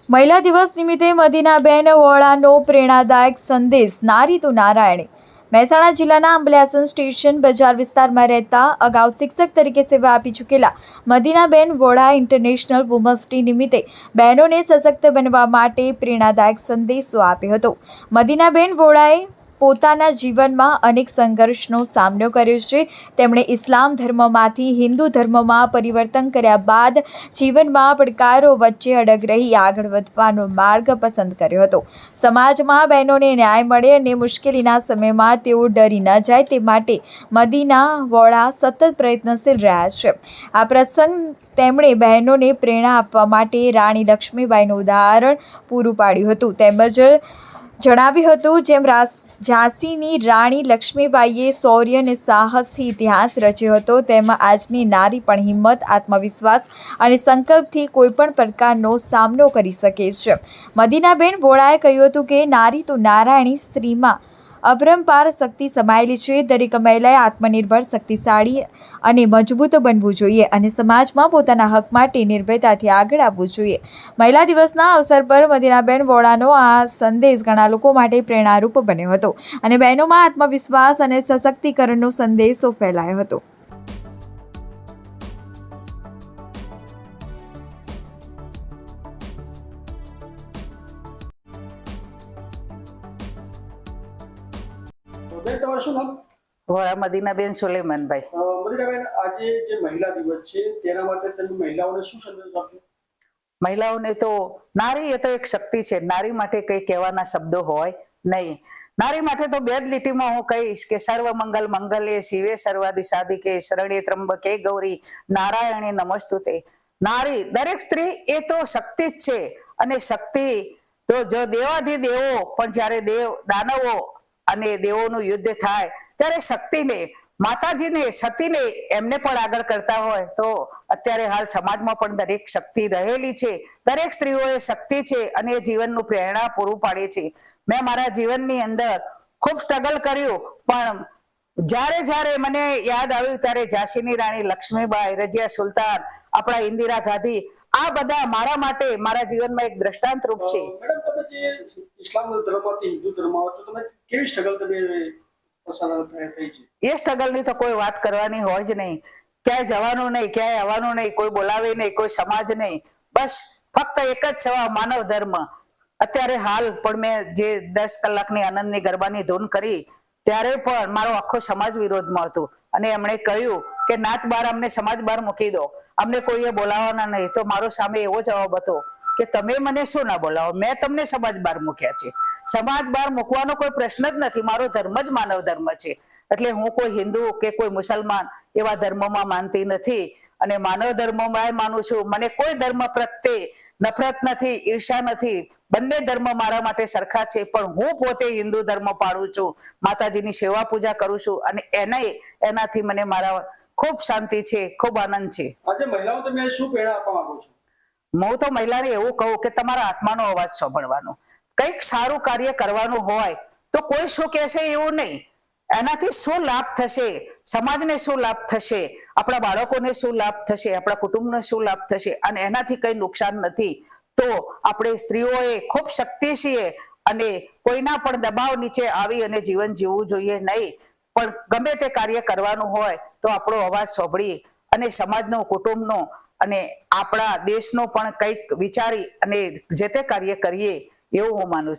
મહિલા દિવસ નિમિત્તે મદીનાબેન વોરાનો પ્રેરણાદાયક સંદેશ નારી તો નારાયણી। મહેસાણા જિલ્લાના અંબલિયાસન સ્ટેશન બજાર વિસ્તારમાં રહેતા અગાઉ શિક્ષક તરીકે સેવા આપી ચૂકેલા Madinaben Vora international women's day નિમિત્તે બહેનોને સશક્ત બનવા માટે પ્રેરણાદાયક સંદેશો આપ્યો હતો। મદીનાબેન વોરાએ પોતાના જીવનમાં અનેક સંઘર્ષનો સામનો કર્યો છે। તેમણે ઇસ્લામ ધર્મમાંથી હિન્દુ ધર્મમાં પરિવર્તન કર્યા બાદ જીવનમાં પડકારો વચ્ચે અડગ રહી આગળ વધવાનો માર્ગ પસંદ કર્યો હતો। સમાજમાં બહેનોને ન્યાય મળે અને મુશ્કેલીના સમયમાં તેઓ ડરી ન જાય તે માટે મદીના વોરા સતત પ્રયત્નશીલ રહ્યા છે। આ પ્રસંગ તેમણે બહેનોને પ્રેરણા આપવા માટે રાણી લક્ષ્મીબાઈનું ઉદાહરણ પૂરું પાડ્યું હતું। તેમજ જણાવ્યું હતું જેમ ઝાંસીની રાણી લક્ષ્મીબાઈએ શૌર્ય અને સાહસથી ઇતિહાસ રચ્યો હતો તેમ આજની નારી પણ હિંમત, આત્મવિશ્વાસ અને સંકલ્પથી કોઈપણ પ્રકારનો સામનો કરી શકે છે। મદીનાબેન વોરાએ કહ્યું હતું કે નારી તો નારાયણી, સ્ત્રીમાં અપરંપાર શક્તિ સમાયેલી છે। દરેક મહિલાએ આત્મનિર્ભર, શક્તિશાળી અને મજબૂત બનવું જોઈએ અને સમાજમાં પોતાના હક માટે નિર્ભયતાથી આગળ આવવું જોઈએ। મહિલા દિવસના અવસર પર મદીનાબેન વોરાનો આ સંદેશ ઘણા લોકો માટે પ્રેરણારૂપ બન્યો હતો અને બહેનોમાં આત્મવિશ્વાસ અને સશક્તિકરણનો સંદેશો ફેલાયો હતો। બેન, તમારું શું નામ? વોરા મદીનાબેન સુલેમાનભાઈ। મદીનાબેન, આજે જે મહિલા દિવસ છે તેના માટે તમે મહિલાઓને શું સંદેશ આપશો? મહિલાઓને તો નારી એ તો એક શક્તિ છે। નારી માટે કઈ કહેવાના શબ્દો હોય નહીં। નારી માટે તો બે જ લીટીમાં હું કહીશ કે સર્વ મંગલ મંગલ્ય શિવે સર્વાદિ સાધિકે શરણ્યે ત્રંબકે ગૌરી નારાયણે નમસ્તુતે। નારી, દરેક સ્ત્રી એ તો શક્તિ જ છે અને શક્તિ તો જો દેવાધિદેવો પણ જ્યારે દાનવો અને દેવોનું યુદ્ધ થાય ત્યારે શક્તિને, માતાજીને, સતીને એમને પણ આગળ કરતા હોય તો અત્યારે હાલ સમાજમાં પણ દરેક શક્તિ રહેલી છે। દરેક સ્ત્રીઓએ શક્તિ છે અને એ જીવનનું પ્રેરણા પૂરું પાડે છે। મેં મારા જીવનની અંદર ખૂબ સ્ટ્રગલ કર્યું પણ જ્યારે મને યાદ આવ્યું ત્યારે ઝાંસીની રાણી લક્ષ્મીબાઈ, રજિયા સુલતાન, આપણા ઇન્દિરા ગાંધી, આ બધા મારા માટે મારા જીવનમાં એક દ્રષ્ટાંત રૂપ છે। મેડમ, તમે જે ઇસ્લામ ધર્મમાંથી હિન્દુ ધર્મ આવો તો તમે કેવી સ્ટ્રગલ તમે થઈ છે? એ સ્ટ્રગલની તો કોઈ વાત કરવાની હોય જ નહીં। ક્યાંય જવાનું નહીં, ક્યાંય આવવાનું નહીં, કોઈ બોલાવે નહીં, કોઈ સમાજ નહીં, બસ ફક્ત એક જ સવા માનવ ધર્મ। અત્યારે હાલ પણ મેં જે 10 કલાકની આનંદની ગરબાની ધૂન કરી ત્યારે પણ મારો આખો સમાજ વિરોધમાં હતો અને એમણે કહ્યું કે નાત બાર અમને સમાજ બહાર મૂકી દો, અમને કોઈએ બોલાવવાના નહીં। તો મારો સામે એવો જવાબ હતો કે તમે મને શું ના બોલાવો, મેં તમને સમાજ બહાર મૂક્યા છે। સમાજ બહાર મૂકવાનો કોઈ પ્રશ્ન જ નથી। મારો ધર્મ જ માનવ ધર્મ છે। એટલે હું કોઈ હિન્દુ કે કોઈ મુસલમાન એવા ધર્મમાં માનતી નથી અને માનવ ધર્મમાં માનું છું। મને કોઈ ધર્મ પ્રત્યે નફરત નથી, ઈર્ષા નથી। બંને ધર્મ મારા માટે સરખા છે પણ હું પોતે હિન્દુ ધર્મ પાળું છું, માતાજીની સેવા પૂજા કરું છું અને એનાથી મને મારા ખૂબ શાંતિ છે, ખૂબ આનંદ છે। આજે મહિલાઓ તમે શું પ્રેરણા આપવા માંગો છો? હું તો મહિલાને એવું કહું કે તમારા આત્માનો અવાજ સાંભળવાનો, કંઈક સારું કાર્ય કરવાનું હોય તો કોઈ શું કહેશે એવું નહીં, એનાથી શું લાભ થશે, સમાજને શું લાભ થશે, આપણા બાળકોને શું લાભ થશે, આપણા કુટુંબને શું લાભ થશે અને એનાથી કંઈ નુકસાન નથી। તો આપણે સ્ત્રીઓએ ખૂબ શક્તિ છીએ અને કોઈના પણ દબાવ નીચે આવી અને જીવન જીવવું જોઈએ નહીં, પણ ગમે તે કાર્ય કરવાનું હોય તો આપણો અવાજ સાંભળી અને સમાજનો, કુટુંબનો અને આપણા દેશનો પણ કંઈક વિચારી અને જે તે કાર્ય કરીએ એવું હું માનું છું।